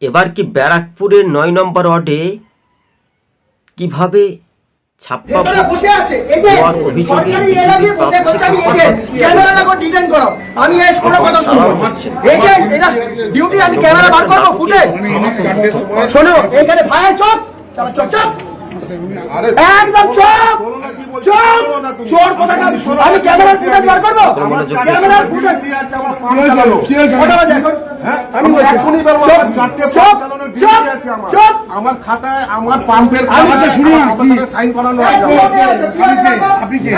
এবার কি ব্যারাকপুরের ৯ নম্বর ওয়ার্ডে কিভাবে ছাপ্পা বসে আছে এই যে সরকারি এলাকায় বসে বলছে আমি এই যে ক্যামেরাটা করে ডিটেইন করো আমি এই কোনো কথা শুনবো এই যে এটা ডিউটি আমি ক্যামেরা বার করব ফুটে শোনো এখানে ভাই চুপ চুপ চুপ একদম চুপ চুপ চোর কথা আমি ক্যামেরা ফুটেজ বার করব ক্যামেরার ফুটেজ আছে আমার পাম চালানো কি হয়েছে কটা বাজে এখন আমি বলছি এখনই বের করব চারটে চালানোর ডিউটি আছে আমার চুপ আমার খাতায় আমার পাম্পের কাগজে শুনুন আপনাদের সাইন করানো আছে আপনি কে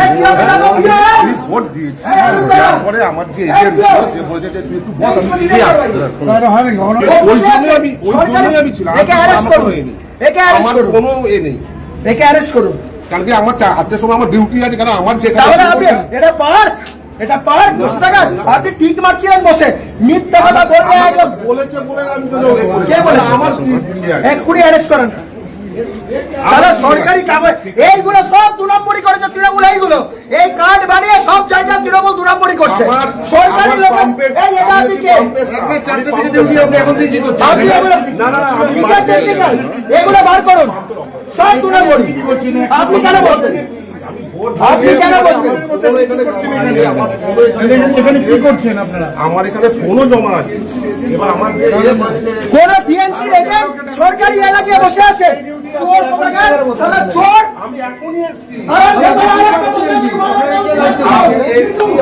আমি ভোট দিয়েছি তারপরে আমার যে এজেন্ট সে বলেছে যে তুই একটু বস আমি দিয়ে আসছি তাহলে হয় না ওই জন্যই আমি ছিলাম একে অ্যারেস্ট করুন একে অ্যারেস্ট করুন কোনো এ নেই একে অ্যারেস্ট করুন কারণ কি আমার 4টার সময় আমার ডিউটি আছে কারণ আমার যে তাহলে আপনি এটা পার বসে থাকা আপনি ঠিক মারছিলেন বসে মিথ্যা কথা বললে একদম বলেছে বলে আমি তো কে বলেছে আমার এক্ষুনি অ্যারেস্ট করেন সারা সরকারি কাগজ এইগুলো সব দু নম্বরই করেছে তৃণমূল এইগুলো এই কার্ড বানিয়ে সব জায়গায় তৃণমূল দু নম্বরই করছে সরকারি লোক এই এটা আপনি কে একবার 4টা থেকে ডিউটি আপনি এখন থেকে কি করছেন না না বিশাল টেকনিক্যাল এগুলো বার করুন সব দু নম্বরই আপনি কেন বসছেন আপনি কেন বসবেন এখানে কি করছেন আপনারা আমার এখানে ফোনও জমা আছে এবার আমার কোন টিএনসি এজেন্ট সরকারি এলাকায় বসে আছে চোর কোথাকার শালা চোর আমি এখনই এসেছি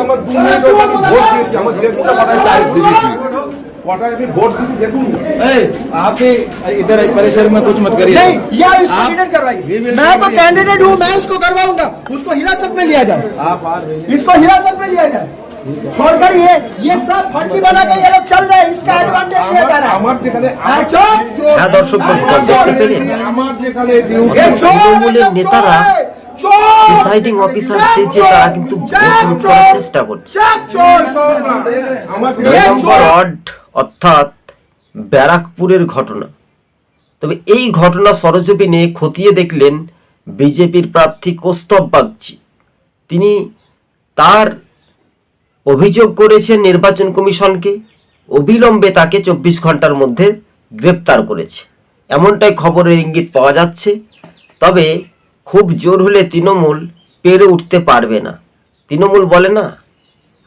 আমার 2 মিনিট ভোট দিয়েছি আমার যে কোটা পাঠায় তাই দিয়েছি वोट देखूं आप इधर परिसर में कुछ मत करिए नहीं या इसको डिटेन करवाइए मैं तो कैंडिडेट हूँ मैं उसको करवाऊंगा उसको हिरासत में लिया जाए आप इसको हिरासत में लिया जाए सरकारी है ये सब फर्जी बना के ये लोग चल रहे हैं इसका एडवांटेज लिया जा रहा है हमारे যেখানে হ্যাঁ দর্শক বন্ধুরা দেখতে পেলেন আমার যেখানে তৃণমূলের নেতারা প্রিসাইডিং অফিসার সেজে তারা কিন্তু ভোট লুট করার চেষ্টা করছে। ৯ নম্বর ওয়ার্ড অর্থাৎ ব্যারাকপুরের ঘটনা। তবে এই ঘটনা সরজমিনে খতিয়ে দেখলেন বিজেপির প্রার্থী কৌস্তব বাগচি। তিনি তার অভিযোগ করেছেন নির্বাচন কমিশনকে, অবিলম্বে তাকে ২৪ ঘন্টার মধ্যে গ্রেপ্তার করেছে এমনটাই খবরের ইঙ্গিত পাওয়া যাচ্ছে। তবে খুব জোর হলে তৃণমূল পেরে উঠতে পারবে না। তৃণমূল বলে না,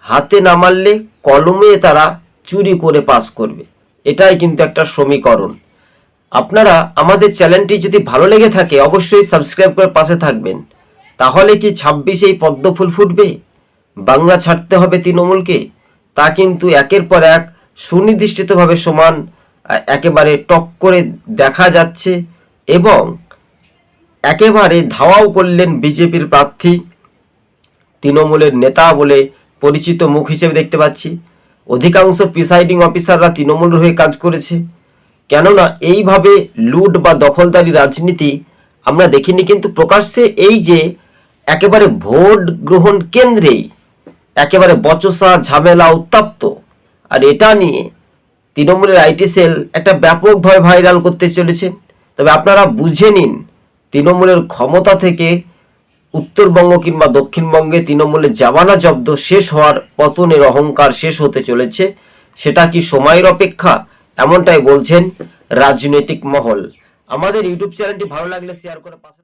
হাতে না মারলে কলমে তারা চুরি করে পাস করবে, এটাই কিন্তু একটা সমীকরণ। আপনারা আমাদের চ্যানেলটি যদি ভালো লেগে থাকে অবশ্যই সাবস্ক্রাইব করে পাশে থাকবেন। তাহলে কি ২৬ পদ্ম ফুল ফুটবে? বাংলা ছাড়তে হবে তৃণমূলকে, তা কিন্তু একের পর এক সুনির্দিষ্টভাবে সমান একেবারে টক করে দেখা যাচ্ছে এবং একেবারে ধাওয়াও করলেন বিজেপির প্রার্থী, তৃণমূলের নেতা বলে পরিচিত মুখ হিসেবে দেখতে পাচ্ছি। অধিকাংশ প্রিসাইডিং অফিসাররা তৃণমূলের হয়ে কাজ করেছে, কেননা এইভাবে লুট বা দখলদারি রাজনীতি আমরা দেখিনি। কিন্তু প্রকাশ্যে এই যে একেবারে ভোট গ্রহণ কেন্দ্রেই একেবারে বচসা ঝামেলা উত্তপ্ত, আর এটা নিয়ে তৃণমূলের আইটি সেল একটা ব্যাপকভাবে ভাইরাল করতে চলেছে। তবে আপনারা বুঝে নিন, তৃণমূলের ক্ষমতা থেকে উত্তরবঙ্গ কিংবা দক্ষিণবঙ্গে তৃণমূলের জামানা জব্দ শেষ হওয়ার, পতনের অহংকার শেষ হতে চলেছে। সেটা কি সময়ের অপেক্ষা? এমনটাই বলছেন রাজনৈতিক মহল। আমাদের ইউটিউব চ্যানেলটি ভালো লাগলে শেয়ার করে পাশে